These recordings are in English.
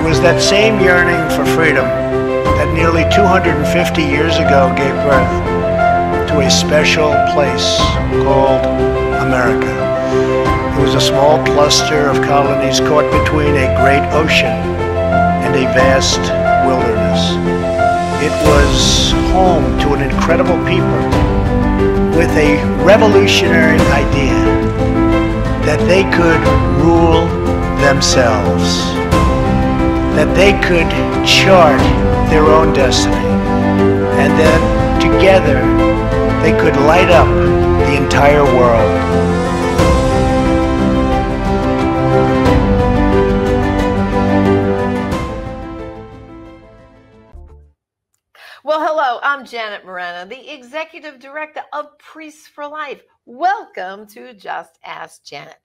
was that same yearning for freedom that nearly 250 years ago gave birth to a special place called America. It was a small cluster of colonies caught between a great ocean and a vast wilderness. It was home to an incredible people with a revolutionary idea that they could rule themselves, that they could chart their own destiny, and then together they could light up the entire world. Well, hello, I'm Janet Moreno, the Executive Director of Priests for Life. Welcome to Just Ask Janet.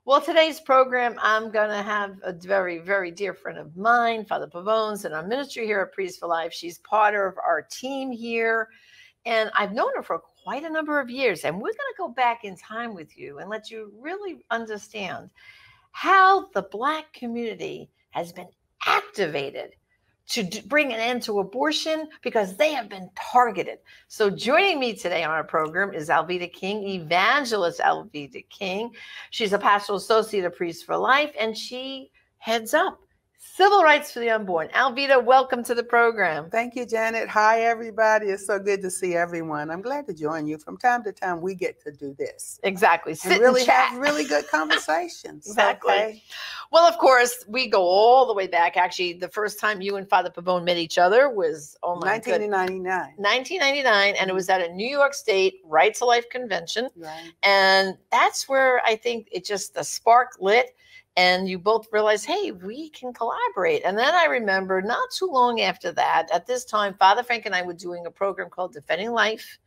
Well, today's program, I'm going to have a very, very dear friend of mine, Father Pavones, in our ministry here at Priests for Life. She's part of our team here, and I've known her for quite a number of years, and we're going to go back in time with you and let you really understand how the Black community has been activated to bring an end to abortion because they have been targeted. So joining me today on our program is Alveda King, Evangelist Alveda King. She's a pastoral associate of Priests for Life, and she heads up Civil Rights for the Unborn. Alveda, welcome to the program. Thank you, Janet. Hi, everybody. It's so good to see everyone. I'm glad to join you. From time to time, we get to do this. Exactly. And really have really good conversations. Exactly. Okay. Well, of course, we go all the way back. Actually, the first time you and Father Pavone met each other was 1999. 1999, and it was at a New York State Right to Life convention. Right. And that's where I think the spark lit. And you both realized, hey, we can collaborate. And then I remember not too long after that, at this time, Father Frank and I were doing a program called Defending Life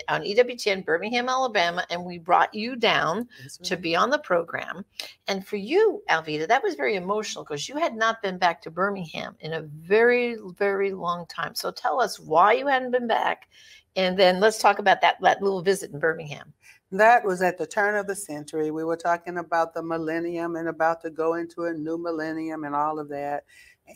on EWTN, Birmingham, Alabama. And we brought you down to be on the program. And for you, Alveda, that was very emotional because you had not been back to Birmingham in a very, very long time. So tell us why you hadn't been back. And then let's talk about that little visit in Birmingham. That was at the turn of the century. We were talking about the millennium and about to go into a new millennium and all of that.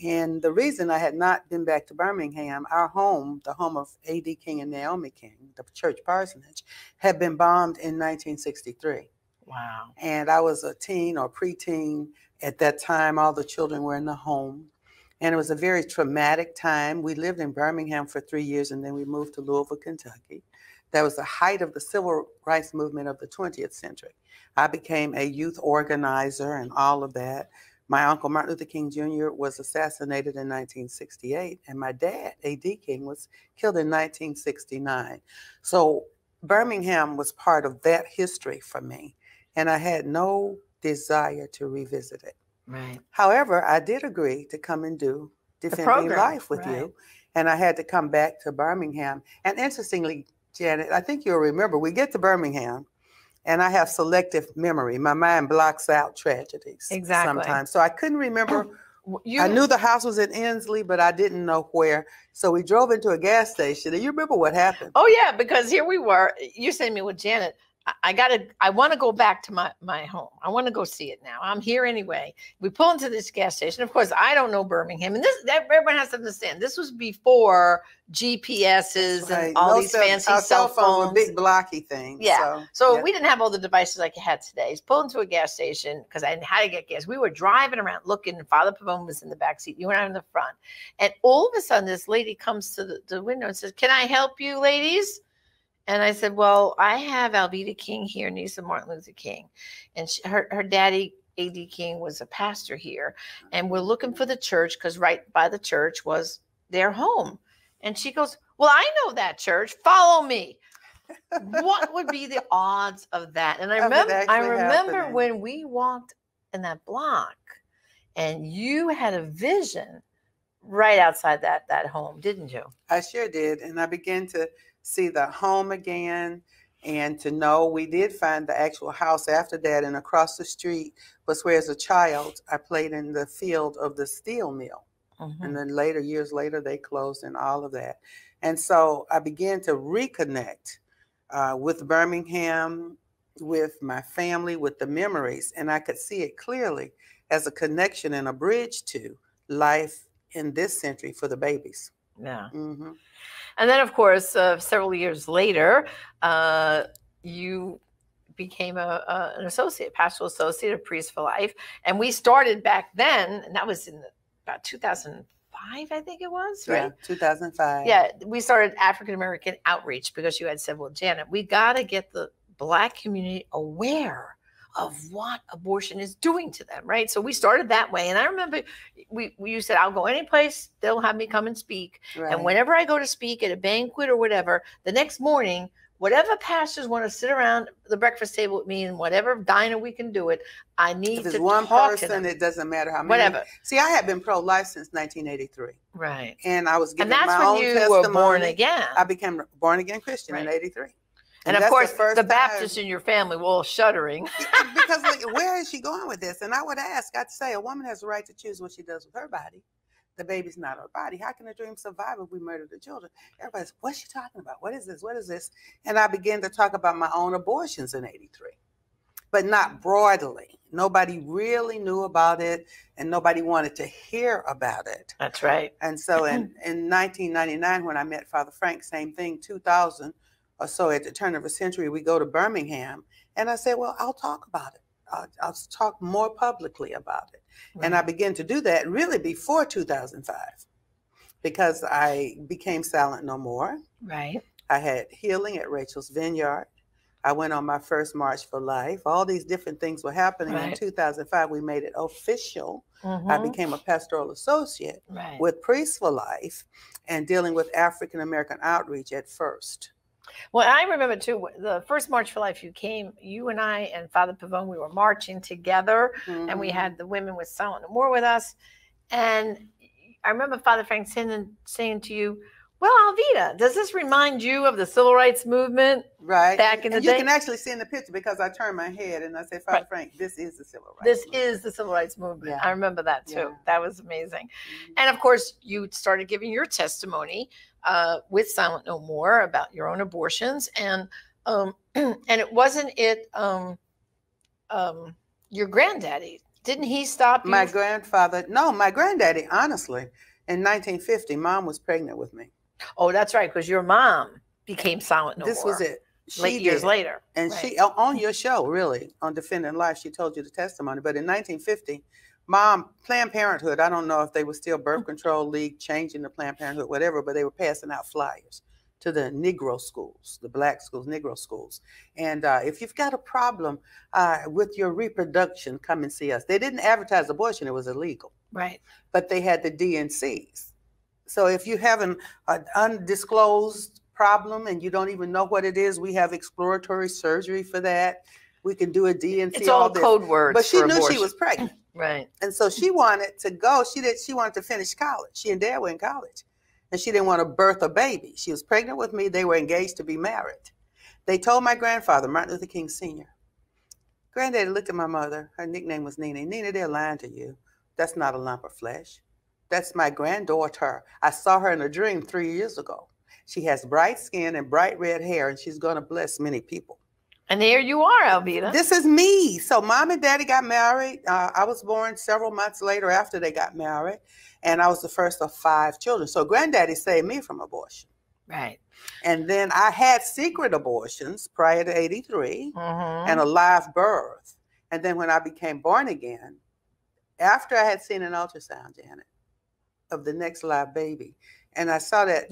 And the reason I had not been back to Birmingham, our home, the home of A.D. King and Naomi King, the church parsonage, had been bombed in 1963. Wow. And I was a teen or preteen at that time. All the children were in the home. And it was a very traumatic time. We lived in Birmingham for 3 years, and then we moved to Louisville, Kentucky. That was the height of the civil rights movement of the 20th century. I became a youth organizer and all of that. My uncle, Martin Luther King Jr., was assassinated in 1968, and my dad, A.D. King, was killed in 1969. So Birmingham was part of that history for me, and I had no desire to revisit it. Right. However, I did agree to come and do Defending Life with you, and I had to come back to Birmingham. And interestingly, Janet, I think you'll remember, we get to Birmingham, and I have selective memory. My mind blocks out tragedies sometimes. So I couldn't remember. I knew the house was in Ensley, but I didn't know where. So we drove into a gas station. And you remember what happened? Oh, yeah, because here we were. You're saying me with Janet. I want to go back to my home. I want to go see it now. I'm here anyway. We pull into this gas station. Of course, I don't know Birmingham. And everyone has to understand, this was before GPSs and all these fancy cell phones. Were big blocky things. Yeah. So we didn't have all the devices like you had today. Just pull into a gas station because I had to get gas. We were driving around looking, and Father Pavone was in the back seat. You and I in the front. And all of a sudden, this lady comes to the window and says, "Can I help you, ladies?" And I said, well, I have Alveda King here, niece of Martin Luther King. And her daddy, A.D. King, was a pastor here. And we're looking for the church because right by the church was their home. And she goes, well, I know that church. Follow me. What would be the odds of that? And I remember when we walked in that block and you had a vision right outside that home, didn't you? I sure did. And I began to see the home again, and to know we did find the actual house after that, and across the street was where, as a child, I played in the field of the steel mill. And then years later, they closed and all of that. And so I began to reconnect with Birmingham, with my family, with the memories, and I could see it clearly as a connection and a bridge to life in this century for the babies. Yeah. Mm-hmm. And then, of course, several years later, you became an associate, pastoral associate of Priests for Life. And we started back then, and that was in about 2005, I think it was, right? Yeah, 2005. Yeah, we started African American outreach because you had said, well, Janet, we got to get the Black community aware of what abortion is doing to them, right? So we started that way. And I remember you said, I'll go any place, they'll have me come and speak. Right. And whenever I go to speak at a banquet or whatever, the next morning, whatever pastors want to sit around the breakfast table with me and whatever diner we can do it, I need if it's to one talk person, to them. it doesn't matter how many. Whatever. See, I had been pro-life since 1983. Right. And I was giving And that's my when own you testimony. were born again. I became born again Christian in Right. 83. And of that's course, first the time- Baptists in your family were all shuddering. Because like, where is she going with this? And I would ask, I'd say, a woman has the right to choose what she does with her body. The baby's not her body. How can a dream survive if we murder the children? Everybody's, what's she talking about? What is this? What is this? And I began to talk about my own abortions in 83, but not broadly. Nobody really knew about it, and nobody wanted to hear about it. That's right. And so in 1999, when I met Father Frank, same thing, 2000 or so, at the turn of the century, we go to Birmingham. And I said, well, I'll talk about it. I'll talk more publicly about it. Right. And I began to do that really before 2005, because I became Silent No More. Right. I had healing at Rachel's Vineyard. I went on my first March for Life. All these different things were happening. In Right. 2005, we made it official. I Mhm. became a pastoral associate Right. with Priests for Life and dealing with African American outreach at first. Well, I remember too, the first March for Life, you came, you and I and Father Pavone, we were marching together, and we Mhm. had the women with Silent No More with us. And I remember Father Frank saying to you, well, Alvita, does this remind you of the civil rights movement? Right. Back in the and day? you can actually see in the picture, because I turned my head and I said, Father Right. Frank, this is the civil rights This movement. is the civil rights movement. Yeah. I remember that too. Yeah. That was amazing. Mhm. And of course, you started giving your testimony with Silent No More about your own abortions, and it wasn't your granddaddy, didn't he stop you? My grandfather, no, my granddaddy, honestly, in 1950, Mom was pregnant with me. Oh, that's right, because your mom became Silent No More. This was it. Late years later. And Right. she, on your show, really, on Defending Life, she told you the testimony. But in 1950, Mom, Planned Parenthood, I don't know if they were still Birth Control League, changing the Planned Parenthood, whatever, but they were passing out flyers to the Negro schools, the Black schools, Negro schools. And if you've got a problem with your reproduction, come and see us. They didn't advertise abortion, it was illegal, Right. but they had the DNCs. So if you have an undisclosed problem and you don't even know what it is, we have exploratory surgery for that. We can do a DNC. It's all this. code words. But she for knew abortion. she was pregnant. Right. And so she wanted to go. She wanted to finish college. She and Dad were in college. And she didn't want to birth a baby. She was pregnant with me. They were engaged to be married. They told my grandfather, Martin Luther King Sr., Granddaddy looked at my mother. Her nickname was Nina. Nina, they're lying to you. That's not a lump of flesh. That's my granddaughter. I saw her in a dream 3 years ago. She has bright skin and bright red hair, and she's going to bless many people. And there you are, Alvita. This is me. So Mom and Daddy got married. I was born several months later after they got married, and I was the first of 5 children. So Granddaddy saved me from abortion. Right. And then I had secret abortions prior to 83 Mhm. and a live birth. And then when I became born again, after I had seen an ultrasound, Janet, of the next live baby, and I saw that,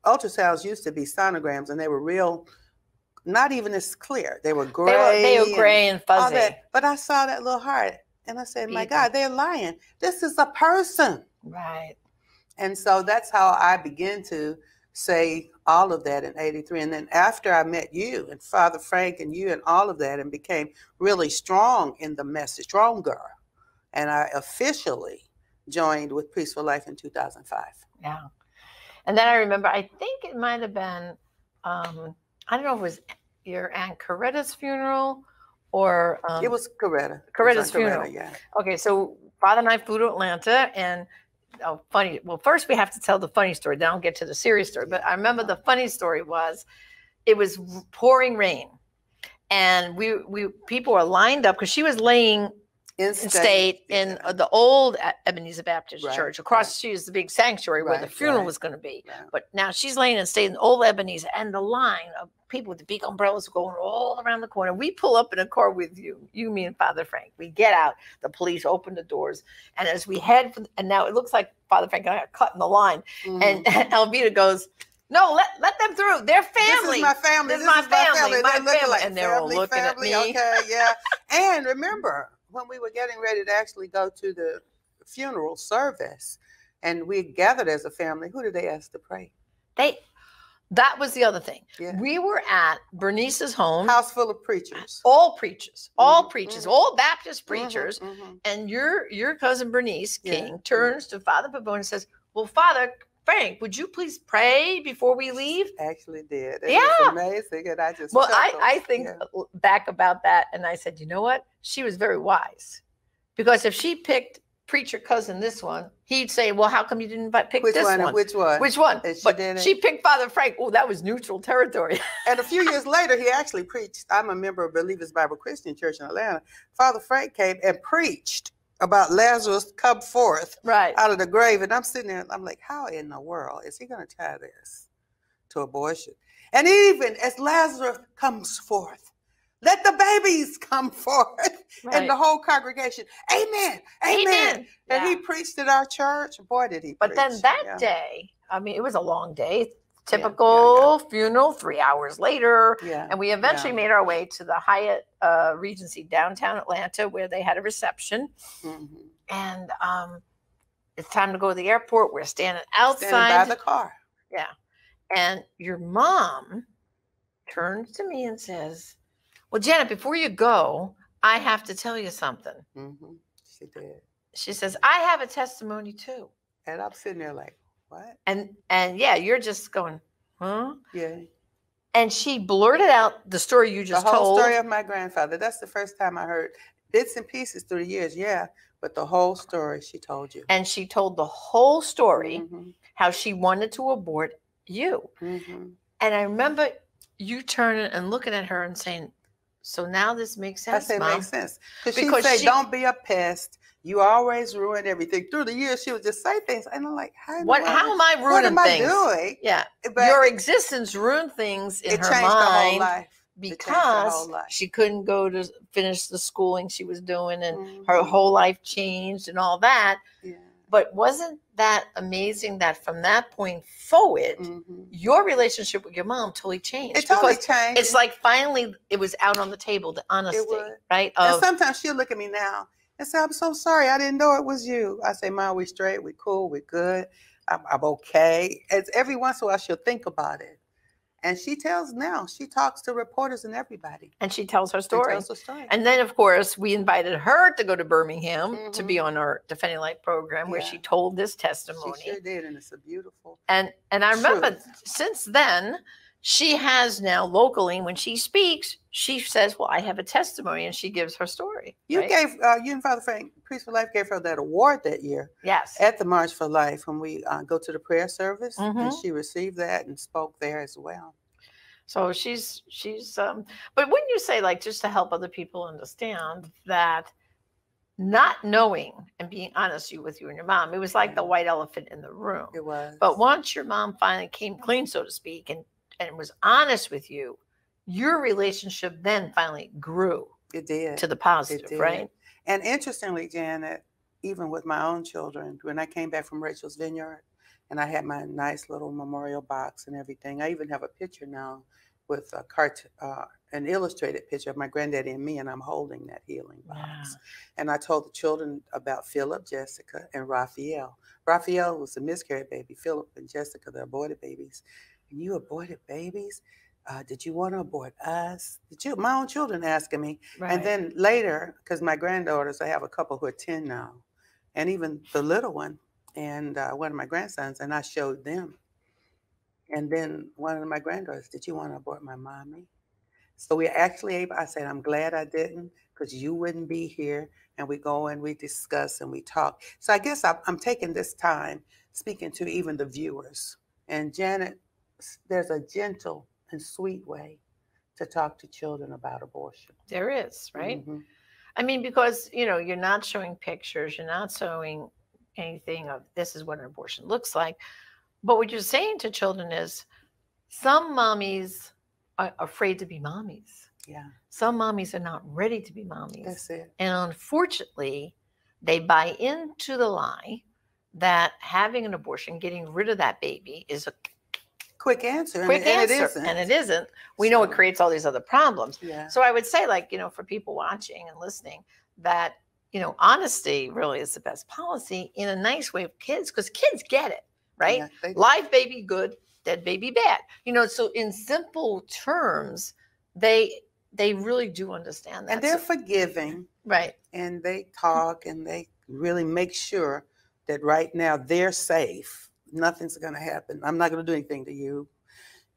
ultrasounds used to be sonograms, and they were real, not even as clear. They were gray. They were gray and all fuzzy. that. But I saw that little heart, and I said, my Beating. God, they're lying. This is a person. Right. And so that's how I began to say all of that in 83. And then after I met you and Father Frank and you and all of that, and became really strong in the message, stronger. And I officially joined with Priests for Life in 2005. Yeah. And then I remember, I think it might have been, I don't know if it was your Aunt Coretta's funeral or It was Coretta. Coretta's It was on funeral. yeah. Okay, so Father and I flew to Atlanta, and funny. Well, first we have to tell the funny story. Then I'll get to the serious story. But I remember the funny story was, it was pouring rain, and we people were lined up because she was laying in state in the old Ebenezer Baptist Right, Church. Across right. the street is the big sanctuary where the Right, funeral right, was going to be. right. But now she's laying in state in old Ebenezer, and the line of people with the big umbrellas going all around the corner. We pull up in a car with you, me and Father Frank. We get out. The police open the doors, and as we head, and now it looks like Father Frank got cut in the line, and Elvita goes, "No, let them through. They're family. This is my family. This is my family. My family. family." And they're all looking at me. Okay, yeah. And remember, when we were getting ready to actually go to the funeral service, and we gathered as a family, who did they ask to pray? That was the other thing. Yeah. We were at Bernice's home. House full of preachers. All preachers. All Mhm, preachers. mhm. All Baptist preachers. Mhm. And your cousin Bernice Yeah, King turns to Father Pavone and says, "Well, Father Frank, would you please pray before we leave?" Actually did. It Yeah. was amazing. And I just Well, chuckled. I think Yeah. back about that, and I said, you know what? She was very wise. Because if she picked preacher cousin this one, he'd say, "Well, how come you didn't pick Which this one? one? And which one? Which one?" And she But didn't. she picked Father Frank. Oh, that was neutral territory. And a few years later, he actually preached. I'm a member of Believers Bible Christian Church in Atlanta. Father Frank came and preached about Lazarus come forth Right. out of the grave. And I'm sitting there and I'm like, how in the world is he going to tie this to abortion? And even as Lazarus comes forth, let the babies come forth. Right. And the whole congregation, amen, amen. And he Yeah. preached at our church. Boy, did he But preach. then that Yeah. day, I mean, it was a long day. Yeah, Typical funeral, 3 hours later. Yeah. And we eventually yeah. made our way to the Hyatt Regency downtown Atlanta, where they had a reception. Mhm. And it's time to go to the airport. We're standing outside. Standing by the car. Yeah. And your mom turns to me and says, "Well, Janet, before you go, I have to tell you something." Mm-hmm. She did. She says, "I have a testimony too." And I'm sitting there like, what? And yeah, you're just going, huh? Yeah. And she blurted out the story you The just whole told. story of my grandfather. That's the first time I heard bits and pieces through the years. Yeah. But the whole story she told you. And she told the whole story, Mhm. how she wanted to abort you. Mhm. And I remember you turning and looking at her and saying, "So now this makes I sense, said, it Mom." makes sense. Because Because she'd say, she- don't be a pest. You always ruin everything. Through the years, she would just say things. And I'm like, how How am I ruining what am I things? doing? Yeah. But Your existence ruined things in it her changed the whole mind life. changed her because whole life. she couldn't go to finish the schooling she was doing, and her Mhm. whole life changed and all that. Yeah. But wasn't that amazing that from that point forward, Mhm. your relationship with your mom totally changed? It totally because changed. it's like finally it was out on the table, the honesty, would. right? And Of, sometimes she'll look at me now and say, I'm so sorry. I didn't know it was you. I say, Mom, we straight. We cool. We good. I'm okay. It's every once in a while she'll think about it. And she tells now, she talks to reporters and everybody. and she tells her And story. tells her story. And then, of course, we invited her to go to Birmingham to be Mhm. on our Defending Life program, where Yeah. she told this She testimony. sure did. And it's a beautiful. And I remember Truth. since then, she has now locally, when she speaks, she says, "Well, I have a testimony," and she gives her story. You right? gave, you and Father Frank, Priest for Life, gave her that award that year Yes. at the March for Life when we go to the prayer service. And Mhm. she received that and spoke there as well. So she's but when you say, like, just to help other people understand that not knowing and being honest with you and your mom, it was like the Yeah. white elephant in the room. It was. But once your mom finally came clean, so to speak, and was honest with you, your relationship then finally grew it did. to the positive, did. right? And interestingly, Janet, even with my own children, when I came back from Rachel's Vineyard and I had my nice little memorial box and everything, I even have a picture now with an illustrated picture of my granddaddy and me, and I'm holding that healing box. Yeah. And I told the children about Philip, Jessica, and Raphael. Raphael was a miscarried baby. Philip and Jessica, the aborted babies. And you aborted babies? Did you want to abort us? My own children asking me. Right. And then later, because my granddaughters, I have a couple who are 10 now, and even the little one, and one of my grandsons, and I showed them. And then one of my granddaughters, did you want to abort my mommy? So we actually able, I said, I'm glad I didn't, because you wouldn't be here. And we go and we discuss and we talk. So I guess I'm taking this time speaking to even the viewers. And Janet, there's a gentle and sweet way to talk to children about abortion. There is, right? Mhm. I mean, because, you're not showing pictures, you're not showing anything of this is what an abortion looks like. But what you're saying to children is some mommies are afraid to be mommies. Yeah. Some mommies are not ready to be mommies. That's it. And unfortunately, they buy into the lie that having an abortion, getting rid of that baby, is a quick answer. quick and answer. it isn't. And it isn't. We know it creates all these other problems. Yeah. So I would say, like, for people watching and listening, that, honesty really is the best policy in a nice way of kids, because kids get it, right? Yeah, they do. Live baby good, dead baby bad. So in simple terms, they really do understand that. And they're forgiving. Right. And they talk and they really make sure that right now they're safe. Nothing's going to happen. I'm not going to do anything to you.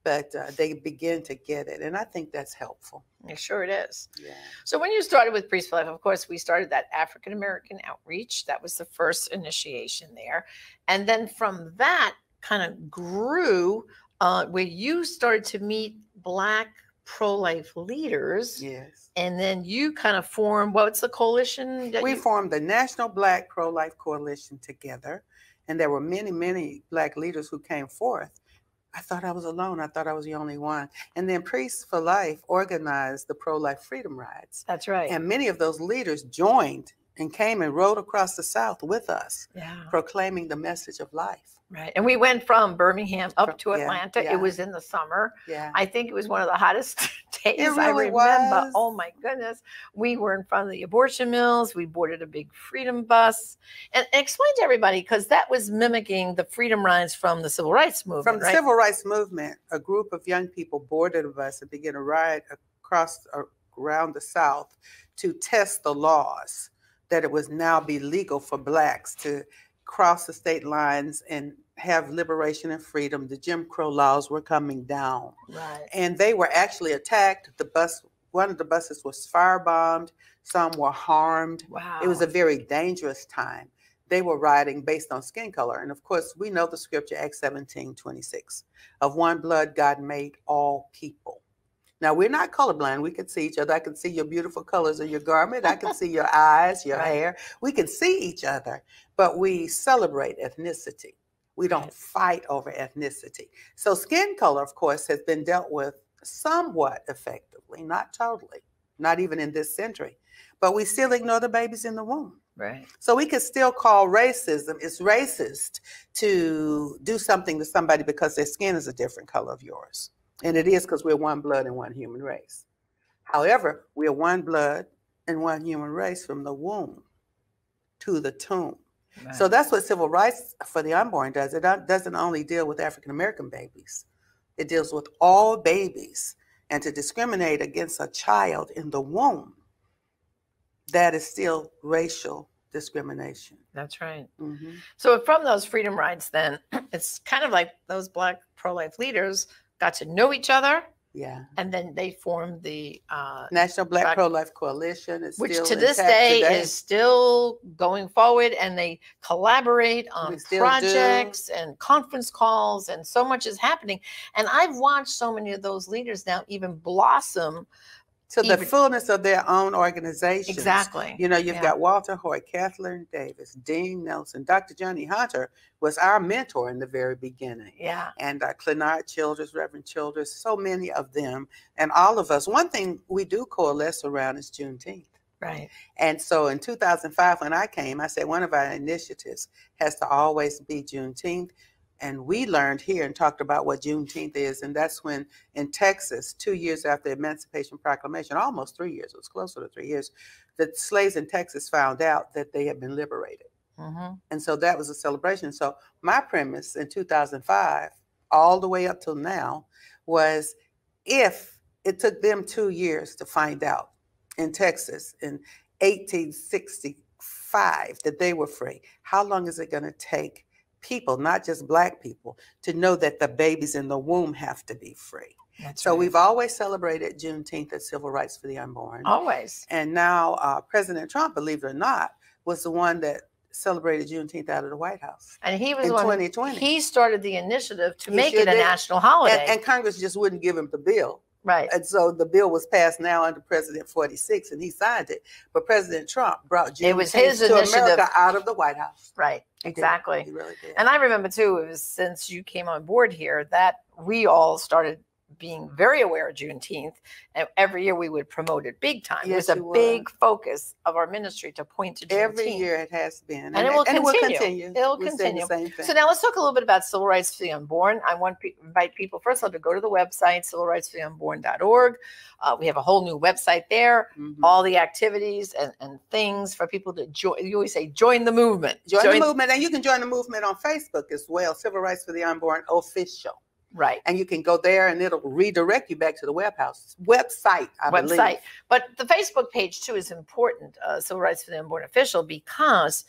But they begin to get it. And I think that's helpful. Yeah, sure it is. Yeah. So when you started with Priest for Life, of course, we started that African American outreach. That was the first initiation there. And then from that kind of grew where you started to meet Black pro-life leaders. Yes. And then you kind of formed, what's the coalition? We formed the National Black Pro-Life Coalition together. And there were many, many Black leaders who came forth. I thought I was alone. I thought I was the only one. And then Priests for Life organized the pro-life freedom rides. That's right. And many of those leaders joined and came and rode across the South with us, proclaiming the message of life. Right. And we went from Birmingham up to Atlanta. Yeah. It was in the summer. Yeah. I think it was one of the hottest days It really I remember. was. Oh my goodness. We were in front of the abortion mills. We boarded a big freedom bus. And explain to everybody, because that was mimicking the freedom rides from the civil rights movement. From the right? civil rights movement, a group of young people boarded a bus and began to ride across around the South to test the laws, that it would now be legal for Blacks to cross the state lines and have liberation and freedom. The Jim Crow laws were coming down. Right. And they were actually attacked. One of the buses was firebombed. Some were harmed. Wow. It was a very dangerous time. They were riding based on skin color. And of course, we know the scripture, Acts 17:26. Of one blood, God made all people. Now, we're not colorblind. We can see each other. I can see your beautiful colors of your garment. I can see your eyes, your hair. We can see each other, but we celebrate ethnicity. We don't fight over ethnicity. So skin color, of course, has been dealt with somewhat effectively, not totally, not even in this century, but we still ignore the babies in the womb. Right. So we can still call racism, it's racist to do something to somebody because their skin is a different color of yours. And it is, because we're one blood and one human race. However, we're one blood and one human race from the womb to the tomb. Right. So that's what civil rights for the unborn does. It doesn't only deal with African American babies. It deals with all babies. And to discriminate against a child in the womb, that is still racial discrimination. That's right. Mm-hmm. So from those freedom rides, then, it's kind of like those Black pro-life leaders got to know each other. Yeah. And then they formed the National Black Pro-Life Coalition, which to this day is still going forward, and they collaborate on projects and conference calls, and so much is happening. And I've watched so many of those leaders now even blossom to the fullness of their own organizations. Exactly. You know, you've got Walter Hoyt, Kathleen Davis, Dean Nelson, Dr. Johnny Hunter was our mentor in the very beginning. Yeah. And Clenard Childress, Reverend Childress, so many of them, and all of us. One thing we do coalesce around is Juneteenth. Right. And so in 2005, when I came, I said one of our initiatives has to always be Juneteenth. And we learned here and talked about what Juneteenth is. And that's when in Texas, 2 years after the Emancipation Proclamation, almost 3 years, it was closer to 3 years, the slaves in Texas found out that they had been liberated. Mm-hmm. And so that was a celebration. So my premise in 2005, all the way up till now, was if it took them 2 years to find out in Texas in 1865 that they were free, how long is it going to take people, not just Black people, to know that the babies in the womb have to be free? That's so right. We've always celebrated Juneteenth as civil rights for the unborn. Always. And now President Trump, believe it or not, was the one that celebrated Juneteenth out of the White House. And he was in 2020. He started the initiative to make it a national holiday. And Congress just wouldn't give him the bill. Right. And so the bill was passed now under President 46, and he signed it. But President Trump brought It was Juneteenth his to initiative. America out of the White House. Right. He did. Exactly. He really did. And I remember too, it was since you came on board here that we all started being very aware of Juneteenth, and every year we would promote it big time. Yes, it was a you would. big focus of our ministry to point to Juneteenth. Every year it has been. And it will continue. continue. It will We're saying continue. the same thing. So now let's talk a little bit about civil rights for the unborn. I want to invite people, first of all, to go to the website, civilrightsfortheunborn.org. We have a whole new website there, Mhm. all the activities and things for people to join. You always say, join the movement. Join the movement, and you can join the movement on Facebook as well, Civil Rights for the Unborn Official. Right. And you can go there and it'll redirect you back to the website, I believe. But the Facebook page too is important, Civil Rights for the Unborn Official, because,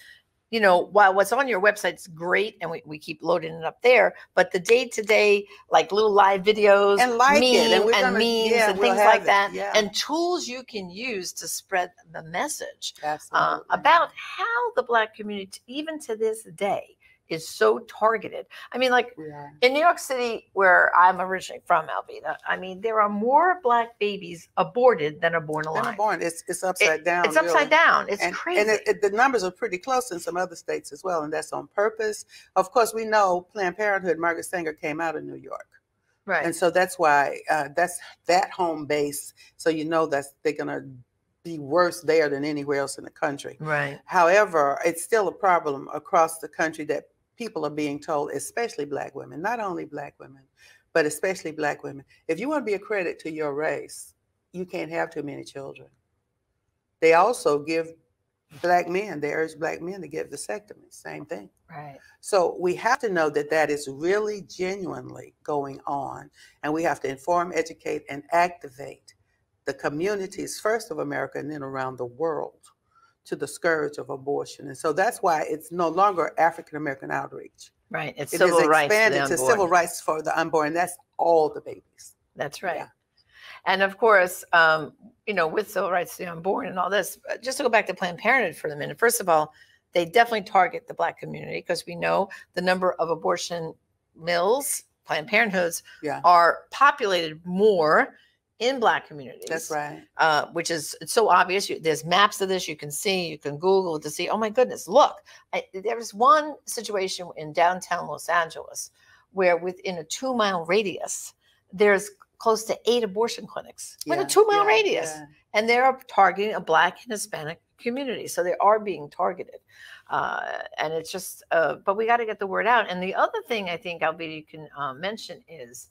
you know, while what's on your website is great and we keep loading it up there, but the day-to-day, like little live videos And like it, and we're and gonna- memes yeah, and we'll things have like it, that, yeah. and tools you can use to spread the message Absolutely. about how the Black community, even to this day, is so targeted. I mean, like, We are. in New York City, where I'm originally from, Alveda, I mean, there are more Black babies aborted than are born They're alive. not born. It's upside down. It's upside really. down. It's And crazy. the numbers are pretty close in some other states as well, and that's on purpose. Of course, we know Planned Parenthood, Margaret Sanger came out of New York. right. And so that's why that's that home base. So you know that they're going to be worse there than anywhere else in the country. Right. However, it's still a problem across the country that people are being told, especially Black women, not only Black women, but especially Black women. If you want to be a credit to your race, you can't have too many children. They also give Black men, they urge Black men to get vasectomies, same thing. Right. So we have to know that that is really genuinely going on, and we have to inform, educate, and activate the communities, first of America and then around the world, to the scourge of abortion. And so that's why it's no longer African American outreach. Right. It's It civil is rights for the expanded to unborn. civil rights for the unborn. That's all the babies. That's right. Yeah. And of course, you know, with civil rights to the unborn and all this, just to go back to Planned Parenthood for a minute. First of all, they definitely target the Black community because we know the number of abortion mills, Planned Parenthoods, Yeah. are populated more in Black communities. That's right. Which is, it's so obvious. There's maps of this you can see. You can Google to see, oh my goodness, look. There was one situation in downtown Los Angeles where within a 2-mile radius, there's close to 8 abortion clinics within a 2-mile radius. yeah. And they're targeting a Black and Hispanic community. So they are being targeted. And it's just, but we got to get the word out. And the other thing I think, Alveda, you can mention is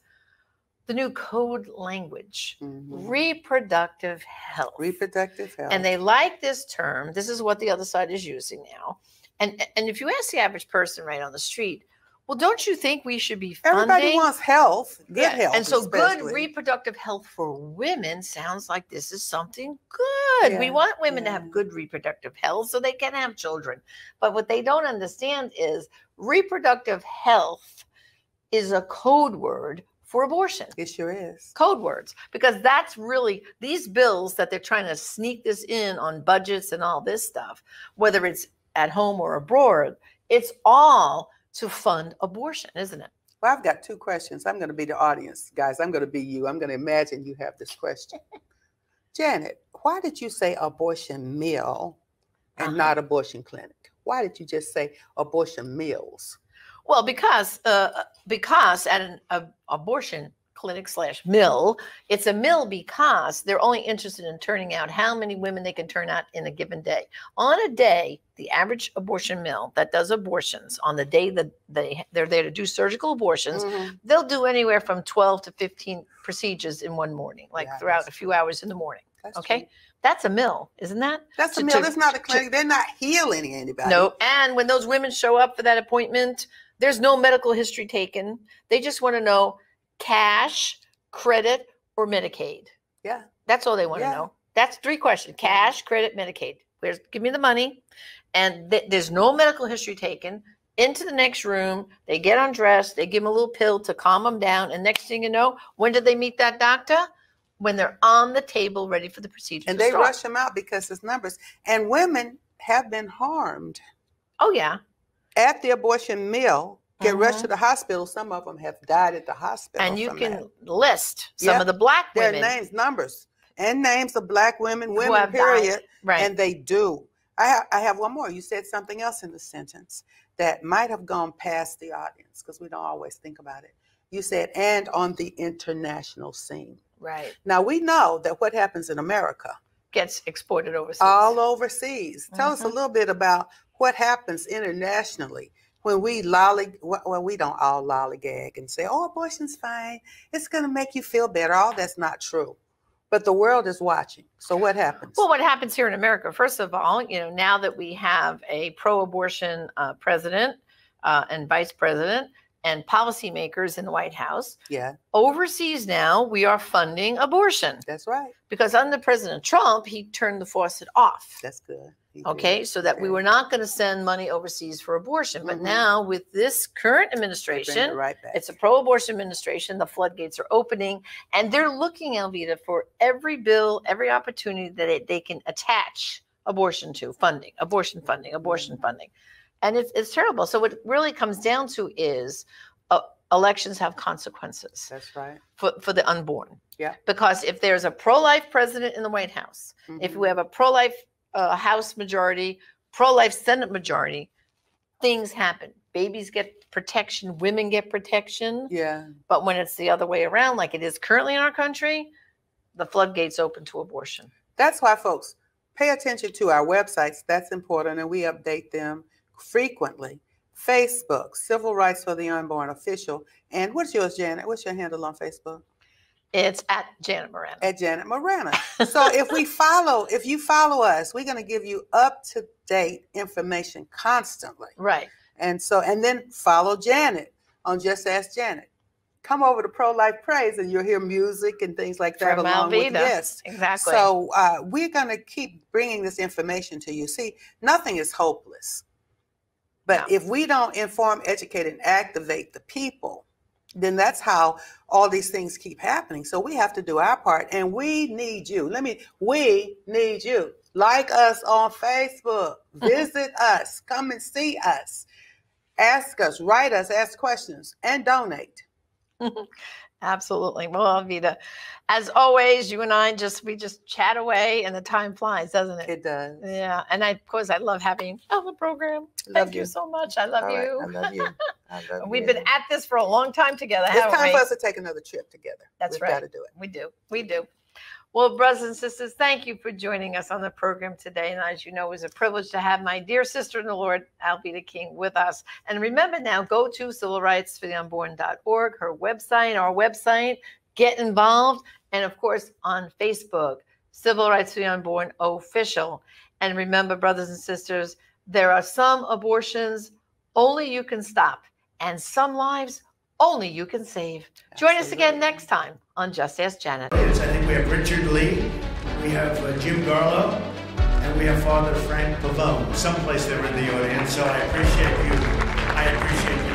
the new code language, Mhm. reproductive health. Reproductive health. And they like this term. This is what the other side is using now. And if you ask the average person right on the street, well, don't you think we should be funding? Everybody wants health, good Yeah, health. and so good especially. reproductive health for women sounds like this is something good. We Yeah, want women to yeah. have good reproductive health so they can have children. But what they don't understand is reproductive health is a code word for abortion. It sure is. Code words, because that's really these bills that they're trying to sneak this in on budgets and all this stuff, whether it's at home or abroad, it's all to fund abortion, isn't it? Well, I've got 2 questions. I'm going to be the audience, guys. I'm going to be you. I'm going to imagine you have this question. Janet, why did you say abortion mill and not abortion clinic? Why did you just say abortion mills? Well, because at an abortion clinic / mill, it's a mill because they're only interested in turning out how many women they can turn out in a given day. On a day, the average abortion mill that does abortions on the day that they're there to do surgical abortions, Mhm. they'll do anywhere from 12 to 15 procedures in one morning, like Yeah, throughout a that's few hours in the morning. That's Okay. true. That's a mill, isn't that? That's a To- mill. to- It's not a clinic. They're not healing anybody. No. And when those women show up for that appointment, there's no medical history taken. They just want to know cash, credit, or Medicaid. Yeah. That's all they want to Yeah. know. That's 3 questions: cash, credit, Medicaid. Give me the money. And there's no medical history taken. Into the next room, they get undressed, they give them a little pill to calm them down. And next thing you know, when did they meet that doctor? When they're on the table ready for the procedure. And to they start. rush them out because it's numbers. And women have been harmed Oh, yeah. at the abortion mill get rushed to the hospital. Some of them have died at the hospital. And you from can that. list some of the black Their women. names, numbers, and names of black women, have period. died. Right. And they do. I have one more. You said something else in the sentence that might have gone past the audience because we don't always think about it. You said, and on the international scene. Right. Now, we know that what happens in America Gets exported overseas. all overseas. Tell us a little bit about what happens internationally when we we don't all lollygag and say, oh, abortion's fine. It's going to make you feel better. All that's not true. But the world is watching. So what happens? Well, what happens here in America, first of all, now that we have a pro-abortion president and vice president and policymakers in the White House, overseas now we are funding abortion. That's right. Because under President Trump, he turned the faucet off. That's good. Okay, so that we were not going to send money overseas for abortion. But now with this current administration, it's a pro-abortion administration, the floodgates are opening, and they're looking, Alveda, for every bill, every opportunity that they can attach abortion to funding, abortion funding. And it's terrible. So what it really comes down to is elections have consequences. That's right. For the unborn. Yeah. Because if there's a pro-life president in the White House, if we have a pro-life House majority, pro-life Senate majority, things happen. Babies get protection, women get protection. Yeah. But when it's the other way around, like it is currently in our country, the floodgates open to abortion. That's why, folks, pay attention to our websites. That's important, and we update them frequently. Facebook, Civil Rights for the Unborn Official. And what's yours, Janet? What's your handle on Facebook? It's at Janet Morana. At Janet Morana. So if you follow us, we're going to give you up-to-date information constantly. Right. And then follow Janet on Just Ask Janet. Come over to Pro-Life Praise and you'll hear music and things like that From along Alveda. with guests. Exactly. So we're going to keep bringing this information to you. See, nothing is hopeless. But if we don't inform, educate, and activate the people, then that's how all these things keep happening. So we have to do our part, and we need you. We need you. Like us on Facebook. Visit us. Come and see us. Ask us, write us, ask questions, and donate. Absolutely. Well, Alveda, as always, you and I we just chat away and the time flies, doesn't it? It does. Yeah. And of course, I love having you on the program. Thank you so much. I love you. I love you. I love We've you. been at this for a long time together, It's haven't time we? for us to take another trip together. That's We've right. got to do it. We do. We do. Well, brothers and sisters, thank you for joining us on the program today. And as you know, it was a privilege to have my dear sister in the Lord, Alveda King, with us. And remember now, go to civilrightsfortheunborn.org, her website, our website, get involved. And of course, on Facebook, Civil Rights for the Unborn Official. And remember, brothers and sisters, there are some abortions only you can stop, and some lives only you can save. Join us again next time on Just Ask Janet. I think we have Richard Lee, we have Jim Garlow, and we have Father Frank Pavone. Someplace they were in the audience, so I appreciate you. I appreciate you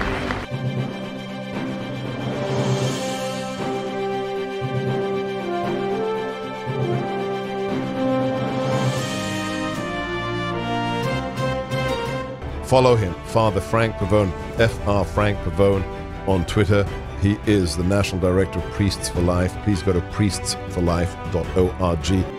being. Follow him, Father Frank Pavone, Fr. Frank Pavone, on Twitter. He is the National Director of Priests for Life. Please go to priestsforlife.org.